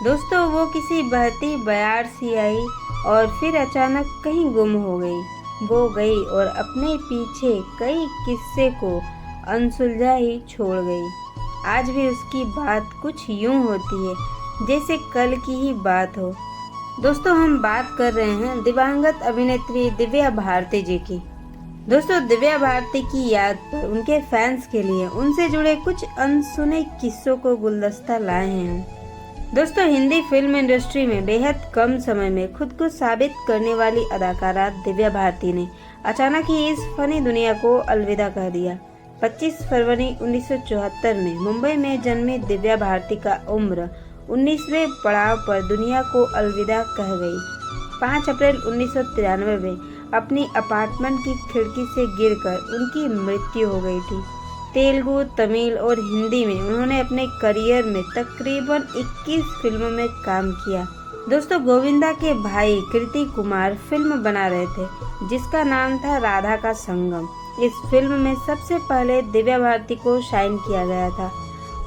दोस्तों वो किसी बहती बयार सी आई और फिर अचानक कहीं गुम हो गई। वो गई और अपने पीछे कई किस्से को अनसुलझा ही छोड़ गई। आज भी उसकी बात कुछ यूं होती है जैसे कल की ही बात हो। दोस्तों हम बात कर रहे हैं दिवंगत अभिनेत्री दिव्या भारती जी की। दोस्तों दिव्या भारती की याद पर उनके फैंस के लिए उनसे जुड़े कुछ अनसुने किस्सों को गुलदस्ता लाए हैं। दोस्तों हिंदी फिल्म इंडस्ट्री में बेहद कम समय में खुद को साबित करने वाली अदाकारा दिव्या भारती ने अचानक ही इस फनी दुनिया को अलविदा कह दिया। 25 फरवरी 1974 में मुंबई में जन्मी दिव्या भारती का उम्र 19वें पड़ाव पर दुनिया को अलविदा कह गई। 5 अप्रैल 1993 में अपनी अपार्टमेंट की खिड़की से गिरकर उनकी मृत्यु हो गई थी। तेलुगु, तमिल और हिंदी में उन्होंने अपने करियर में तकरीबन 21 फिल्मों में काम किया। दोस्तों गोविंदा के भाई कृति कुमार फिल्म बना रहे थे जिसका नाम था राधा का संगम। इस फिल्म में सबसे पहले दिव्या भारती को शाइन किया गया था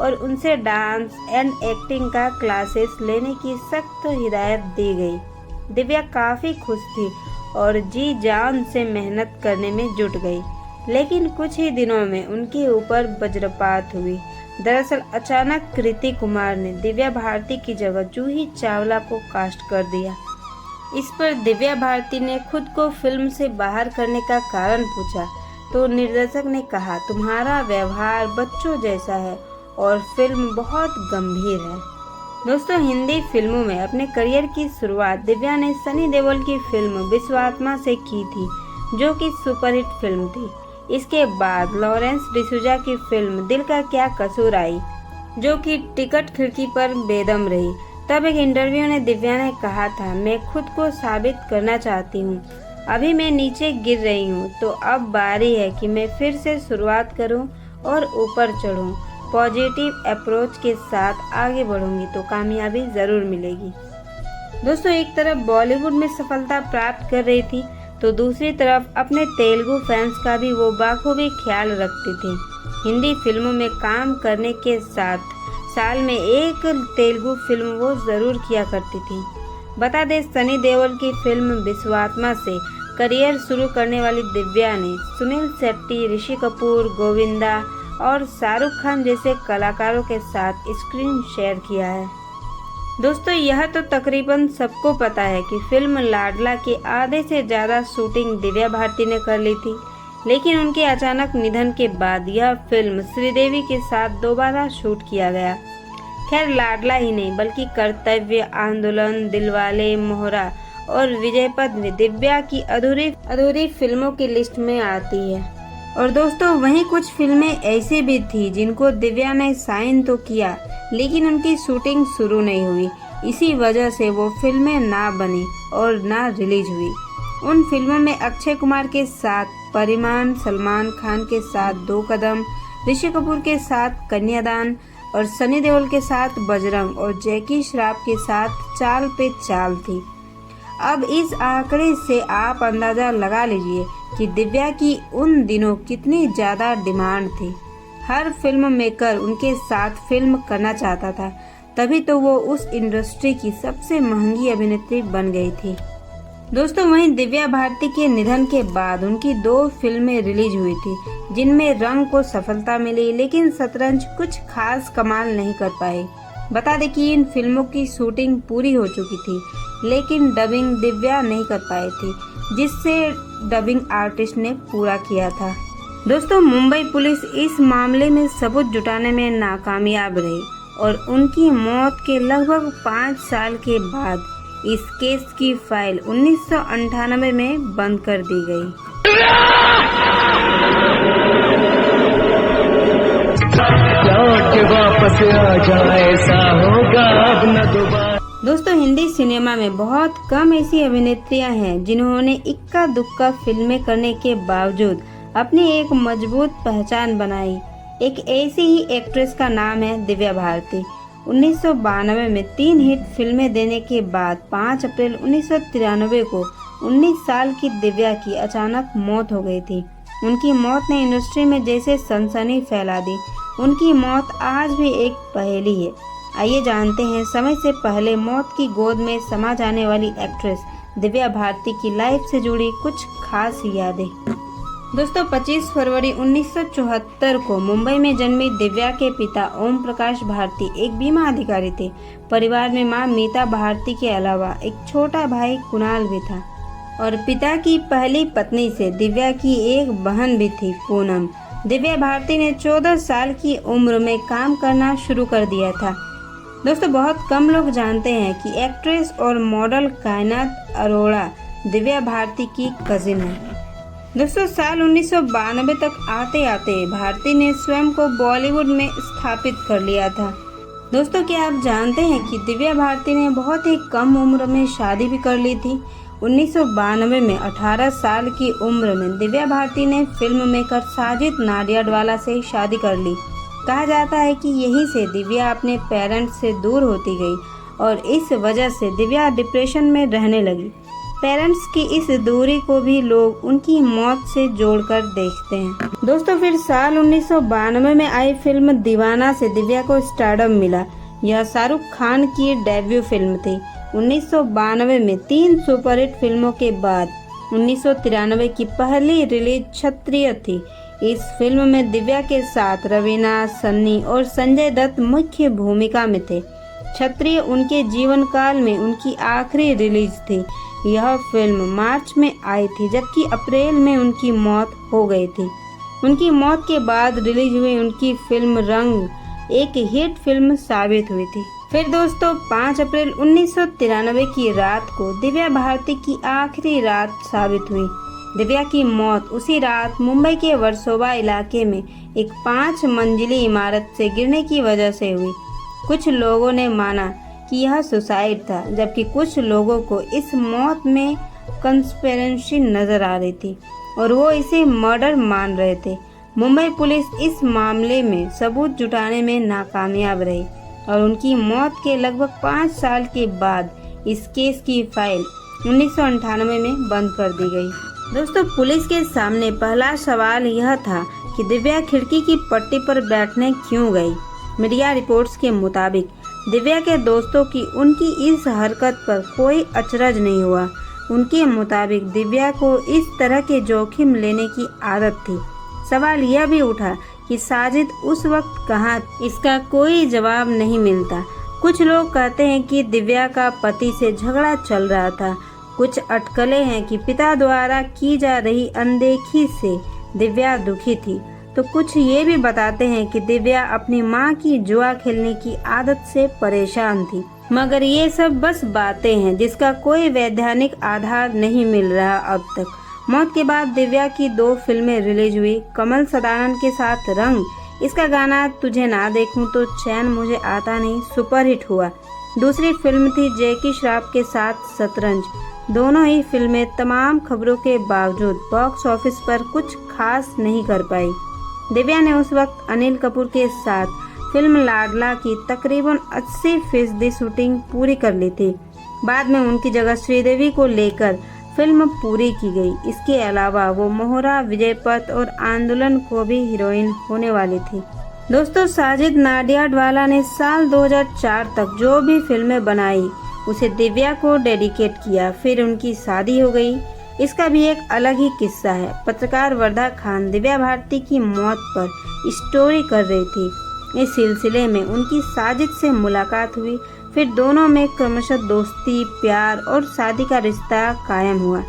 और उनसे डांस एंड एक्टिंग का क्लासेस लेने की सख्त हिदायत दी गई। दिव्या काफी खुश थी और जी जान से मेहनत करने में जुट गई, लेकिन कुछ ही दिनों में उनके ऊपर वज्रपात हुई। दरअसल अचानक कृति कुमार ने दिव्या भारती की जगह जूही चावला को कास्ट कर दिया। इस पर दिव्या भारती ने खुद को फिल्म से बाहर करने का कारण पूछा तो निर्देशक ने कहा, तुम्हारा व्यवहार बच्चों जैसा है और फिल्म बहुत गंभीर है। दोस्तों हिंदी फिल्मों में अपने करियर की शुरुआत दिव्या ने सनी देओल की फिल्म विश्वात्मा से की थी, जो कि सुपरहिट फिल्म थी। इसके बाद लॉरेंस डिसूजा की फिल्म दिल का क्या कसूर आई, जो कि टिकट खिड़की पर बेदम रही। तब एक इंटरव्यू में दिव्या ने कहा था, मैं खुद को साबित करना चाहती हूँ। अभी मैं नीचे गिर रही हूँ तो अब बारी है कि मैं फिर से शुरुआत करूँ और ऊपर चढ़ूँ। पॉजिटिव अप्रोच के साथ आगे बढ़ूंगी तो कामयाबी जरूर मिलेगी। दोस्तों एक तरफ बॉलीवुड में सफलता प्राप्त कर रही थी तो दूसरी तरफ अपने तेलुगु फैंस का भी वो बखूबी ख्याल रखती थी। हिंदी फिल्मों में काम करने के साथ साल में एक तेलुगु फिल्म वो जरूर किया करती थी। बता दें सनी देओल की फिल्म विश्वात्मा से करियर शुरू करने वाली दिव्या ने सुनील शेट्टी, ऋषि कपूर, गोविंदा और शाहरुख खान जैसे कलाकारों के साथ स्क्रीन शेयर किया है। दोस्तों यह तो तकरीबन सबको पता है कि फिल्म लाडला की आधे से ज़्यादा शूटिंग दिव्या भारती ने कर ली थी, लेकिन उनके अचानक निधन के बाद यह फिल्म श्रीदेवी के साथ दोबारा शूट किया गया। खैर लाडला ही नहीं बल्कि कर्तव्य, आंदोलन, दिलवाले, मोहरा और विजयपथ भी दिव्या की अधूरी फिल्मों की लिस्ट में आती है। और दोस्तों वहीं कुछ फिल्में ऐसी भी थी जिनको दिव्या ने साइन तो किया लेकिन उनकी शूटिंग शुरू नहीं हुई। इसी वजह से वो फिल्में ना बनी और ना रिलीज हुई। उन फिल्मों में अक्षय कुमार के साथ परिमाण, सलमान खान के साथ दो कदम, ऋषि कपूर के साथ कन्यादान और सनी देओल के साथ बजरंग और जैकी श्रॉफ के साथ चाल पे चाल थी। अब इस आंकड़े से आप अंदाजा लगा लीजिए कि दिव्या की उन दिनों कितनी ज्यादा डिमांड थी। हर फिल्म मेकर उनके साथ फिल्म करना चाहता था, तभी तो वो उस इंडस्ट्री की सबसे महंगी अभिनेत्री बन गई थी। दोस्तों वहीं दिव्या भारती के निधन के बाद उनकी 2 फिल्में रिलीज हुई थी जिनमें रंग को सफलता मिली, लेकिन शतरंज कुछ खास कमाल नहीं कर पाई। बता दें कि इन फिल्मों की शूटिंग पूरी हो चुकी थी लेकिन डबिंग दिव्या नहीं कर पाई थी, जिससे डबिंग आर्टिस्ट ने पूरा किया था। दोस्तों मुंबई पुलिस इस मामले में सबूत जुटाने में नाकामयाब रही और उनकी मौत के लगभग 5 साल के बाद इस केस की फाइल 1998 में बंद कर दी गई। वापस आ जाए ऐसा होगा अब न दोबारा। दोस्तों हिंदी सिनेमा में बहुत कम ऐसी अभिनेत्रियां हैं जिन्होंने इक्का दुक्का फिल्में करने के बावजूद अपनी एक मजबूत पहचान बनाई। एक ऐसी ही एक्ट्रेस का नाम है दिव्या भारती। 1992 में 3 हिट फिल्में देने के बाद 5 अप्रैल 1993 को 19 साल की दिव्या की अचानक मौत हो गई थी। उनकी मौत ने इंडस्ट्री में जैसे सनसनी फैला दी। उनकी मौत आज भी एक पहेली है। आइए जानते हैं समय से पहले मौत की गोद में समा जाने वाली एक्ट्रेस दिव्या भारती की लाइफ से जुड़ी कुछ खास यादें। दोस्तों 25 फरवरी 1974 को मुंबई में जन्मी दिव्या के पिता ओम प्रकाश भारती एक बीमा अधिकारी थे। परिवार में मां मीता भारती के अलावा एक छोटा भाई कुणाल भी था और पिता की पहली पत्नी से दिव्या की एक बहन भी थी, पूनम। दिव्या भारती ने 14 साल की उम्र में काम करना शुरू कर दिया था। दोस्तों बहुत कम लोग जानते हैं कि एक्ट्रेस और मॉडल कायनात अरोड़ा दिव्या भारती की कजिन है। दोस्तों साल 1992 तक आते आते भारती ने स्वयं को बॉलीवुड में स्थापित कर लिया था। दोस्तों क्या आप जानते हैं कि दिव्या भारती ने बहुत ही कम उम्र में शादी भी कर ली थी। 1992 में 18 साल की उम्र में दिव्या भारती ने फिल्म मेकर साजिद नाडियाडवाला से शादी कर ली। कहा जाता है कि यहीं से दिव्या अपने पेरेंट्स से दूर होती गई और इस वजह से दिव्या डिप्रेशन में रहने लगी। पेरेंट्स की इस दूरी को भी लोग उनकी मौत से जोड़कर देखते हैं। दोस्तों फिर साल 1992 में आई फिल्म दीवाना से दिव्या को स्टारडम मिला। यह शाहरुख खान की डेब्यू फिल्म थी। 1992 में 3 सुपरहिट फिल्मों के बाद 1993 की पहली रिलीज क्षत्रिय थी। इस फिल्म में दिव्या के साथ रवीना, सन्नी और संजय दत्त मुख्य भूमिका में थे। क्षत्रिय उनके जीवन काल में उनकी आखिरी रिलीज थी। यह फिल्म मार्च में आई थी जबकि अप्रैल में उनकी मौत हो गई थी। उनकी मौत के बाद रिलीज हुई उनकी फिल्म रंग एक हिट फिल्म साबित हुई थी। फिर दोस्तों 5 अप्रैल 1993 की रात को दिव्या भारती की आखिरी रात साबित हुई। दिव्या की मौत उसी रात मुंबई के वर्सोवा इलाके में एक 5 मंजिली इमारत से गिरने की वजह से हुई। कुछ लोगों ने माना कि यह सुसाइड था, जबकि कुछ लोगों को इस मौत में कंस्पिरेसी नजर आ रही थी और वो इसे मर्डर मान रहे थे। मुंबई पुलिस इस मामले में सबूत जुटाने में नाकामयाब रही और उनकी मौत के लगभग 5 साल के बाद इस केस की फाइल 1998 में बंद कर दी गई। दोस्तों पुलिस के सामने पहला सवाल यह था कि दिव्या खिड़की की पट्टी पर बैठने क्यों गई। मीडिया रिपोर्ट्स के मुताबिक दिव्या के दोस्तों की उनकी इस हरकत पर कोई अचरज नहीं हुआ। उनके मुताबिक दिव्या को इस तरह के जोखिम लेने की आदत थी। सवाल यह भी उठा कि साजिद उस वक्त कहाँ, इसका कोई जवाब नहीं मिलता। कुछ लोग कहते हैं कि दिव्या का पति से झगड़ा चल रहा था। कुछ अटकलें हैं कि पिता द्वारा की जा रही अनदेखी से दिव्या दुखी थी, तो कुछ ये भी बताते हैं कि दिव्या अपनी मां की जुआ खेलने की आदत से परेशान थी। मगर ये सब बस बातें हैं जिसका कोई वैज्ञानिक आधार नहीं मिल रहा अब तक। मौत के बाद दिव्या की 2 फिल्में रिलीज हुई। कमल सदानंद के साथ रंग, इसका गाना तुझे ना देखूं तो चैन मुझे आता नहीं सुपरहिट हुआ। दूसरी फिल्म थी जैकी श्रॉफ के साथ शतरंज। दोनों ही फिल्में तमाम खबरों के बावजूद बॉक्स ऑफिस पर कुछ खास नहीं कर पाई। दिव्या ने उस वक्त अनिल कपूर के साथ फिल्म लाडला की तकरीबन 80% शूटिंग पूरी कर ली थी। बाद में उनकी जगह श्रीदेवी को लेकर फिल्म पूरी की गई। इसके अलावा वो मोहरा, विजयपथ और आंदोलन को भी हीरोइन होने वाली थी। दोस्तों साजिद नाडियाडवाला ने साल 2004 तक जो भी फिल्में बनाई उसे दिव्या को डेडिकेट किया। फिर उनकी शादी हो गई। इसका भी एक अलग ही किस्सा है। पत्रकार वर्धा खान दिव्या भारती की मौत पर स्टोरी कर रही थी। इस सिलसिले में उनकी साजिद से मुलाकात हुई। फिर दोनों में क्रमशः दोस्ती, प्यार और शादी का रिश्ता कायम हुआ।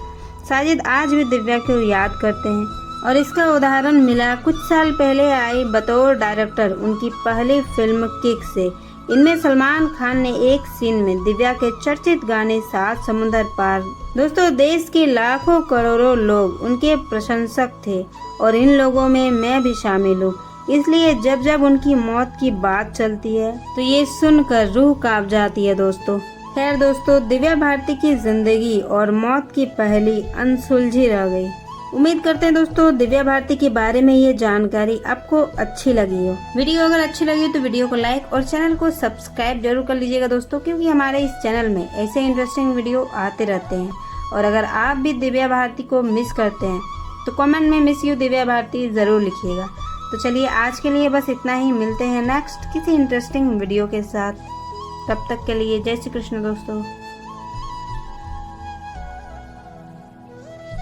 साजिद आज भी दिव्या को याद करते हैं और इसका उदाहरण मिला कुछ साल पहले आई बतौर डायरेक्टर उनकी पहली फिल्म किक से। इनमें सलमान खान ने एक सीन में दिव्या के चर्चित गाने सात समुंदर पार। दोस्तों देश के लाखों करोड़ों लोग उनके प्रशंसक थे और इन लोगों में मैं भी शामिल हूँ। इसलिए जब जब उनकी मौत की बात चलती है तो ये सुनकर रूह कांप जाती है। दोस्तों खैर दोस्तों, दिव्या भारती की जिंदगी और मौत की पहेली अनसुलझी रह गई। उम्मीद करते हैं दोस्तों दिव्या भारती के बारे में ये जानकारी आपको अच्छी लगी हो। वीडियो अगर अच्छी लगी तो वीडियो को लाइक और चैनल को सब्सक्राइब जरूर कर लीजिएगा दोस्तों, क्योंकि हमारे इस चैनल में ऐसे इंटरेस्टिंग वीडियो आते रहते हैं। और अगर आप भी दिव्या भारती को मिस करते हैं तो कमेंट में मिस यू दिव्या भारती जरूर लिखिएगा। तो चलिए आज के लिए बस इतना ही, मिलते हैं नेक्स्ट किसी इंटरेस्टिंग वीडियो के साथ। तब तक के लिए जय श्री कृष्ण दोस्तों।